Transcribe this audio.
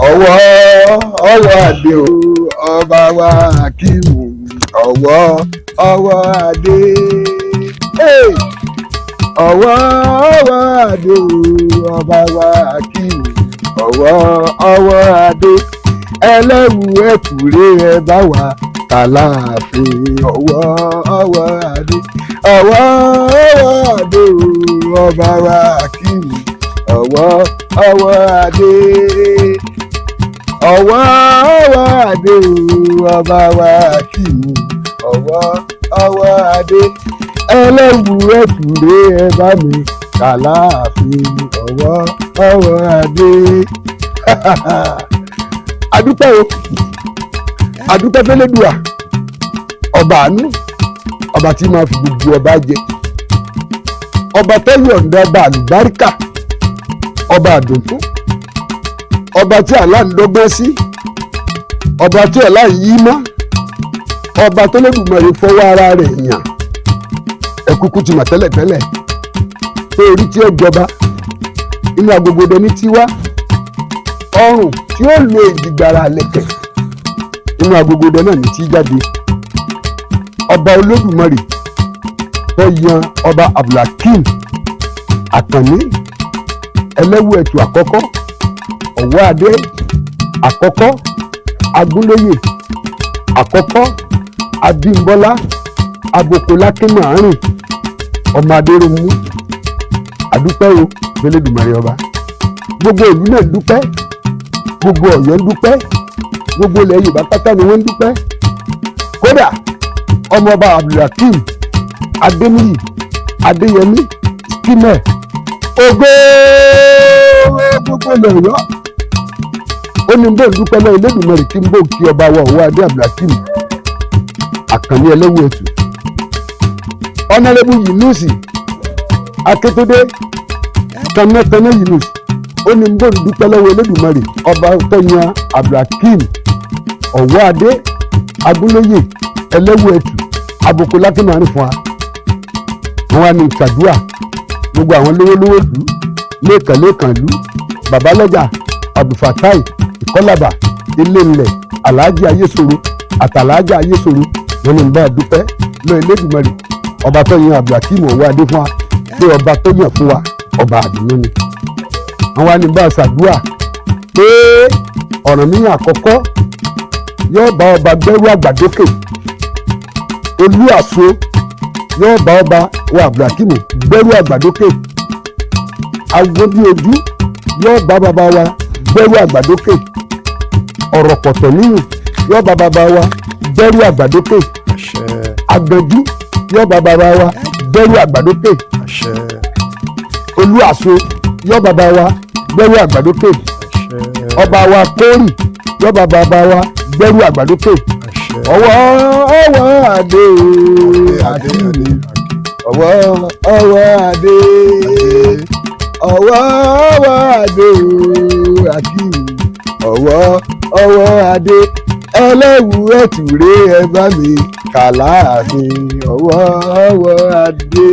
ọwọ́ adé o ọba wa Akíìmù ọwọ́ adé ọwọ́ adé o ọba wa Akíìmù ọwọ́ adé Ẹlẹ́wu ẹ̀kúrẹ́ ẹ bá wa kàláàfin ọwọ́ adé adé o ọba wa Akíìmù ọwọ́ adé adé o ọba wa Akíìmù ọwọ́ adé Ẹlẹ́wu ẹ̀kúrẹ́ ẹ bá mi kàláàfin ọwọ́ adé. Adúpẹ́ o adúpẹ́ fẹ́lẹ́dùà ọba àánú ọba tí máa fi gbogbo ọba jẹ ọba tó yọ̀ǹda ọba àlùbáríkà ọba àdùnkú ọba tí àlá ń dọ́gbọ́n sí ọba tí ọ̀la ń yí mọ́ ọba tó lódùmarè fọwọ́ ara rẹ̀ yàn ẹ̀kúkú ti mà tẹ́lẹ̀tẹ́lẹ̀ pé orí tí ó jọba inú agogodẹ ní tiwa ọrùn tí ó lo ìdìgbàrà lẹ̀kẹ̀ inú agogodẹ náà ní tí jáde ọba olódùmarè tó yan ọba Abdulhakeem Àkànní Ẹlẹ́wu ẹ̀tù àkọ́kọ́ ọ̀wọ́ adé àkọ́kọ́ agúnlóyè àkọ́kọ́ Abímbọ́lá abokolákínmọ̀ àárín ọmọ adéròmú àdúpẹ́ o fẹ́lẹ́dùmarè ọba gbogbo ìlú náà ń dúpẹ́ gbogbo Ọ̀yọ́ ń dúpẹ́ gbogbo ilẹ̀ Yorùbá pátá ni wọ́n ń dúpẹ́ kódà ọmọọba Abdulhakeem Adéníyì Adéyẹmí skimẹ ògbó gbogbo ilẹ̀ Ọ̀yọ́ ó ní bó ń dúpẹ́ lọ́wọ́ Elédùmarè kí n bó kí ọba wa ọwọ́ adé Abdulhakeem Àkànní Ẹlẹ́wu ẹ̀tù ọ̀nàrẹ́bù Yínúùsì Akétódé tẹ̀mẹ́tẹ̀mẹ́ Yínúùsì ó ní bó ń dúpẹ́ lọ́wọ́ Elédùmarè ọba tó yan Abdulhakeem ọ̀wọ́ adé agúnlóyè Ẹlẹ́wu ẹ̀tù abokolákínmọ̀ àárín fún wa wọn wá ní ìtàdúà gbogbo àwọn lówólówó lù lẹ́ẹ̀kanlẹ́ẹ̀kan lù babalọ́jà Abdulfatai ìkọ́làbà ilé ńlẹ̀ aláàjì ayésoro àtàlájà ayésoro wọn ní bá a dúpẹ́ lọ Elédùmarè ọba tó yan Abdulhakeem ọ̀wọ́ adé fún wa pé ọba tó yàn fún wa ọba àdùnnú ni wọn wá ní bá a ṣàdúà pé Ọ̀rànmíyàn àkọ́kọ́ yóò bá ọba gbẹ́rú àgbàdókè olú àṣọ yóò bá ọba wa Abdulhakeem gbẹ́rú àgbàdókè agbóbi ojú yóò bá bàbá wa gbẹ́rú àgbàdókè ọ̀rọ̀ pọ̀tọ̀ níyìn yóò bá bàbá wa gbẹ́rú àgbàdókè agbẹ̀jú yóò bá bàbá wa gbẹ́rú àgbàdókè olú àṣọ yóò bá bàbá wa gbẹ́rú àgbàdókè ọba wa kórì yóò bá bàbá wa gbẹ́rú àgbàdókè ọwọ́ adé Akíìmù ọwọ́ adé adé Akíìmù ọwọ́ adé Ẹlẹ́wu ẹ̀tù ré ẹ bá mi kàláàfin ọwọ́ adé.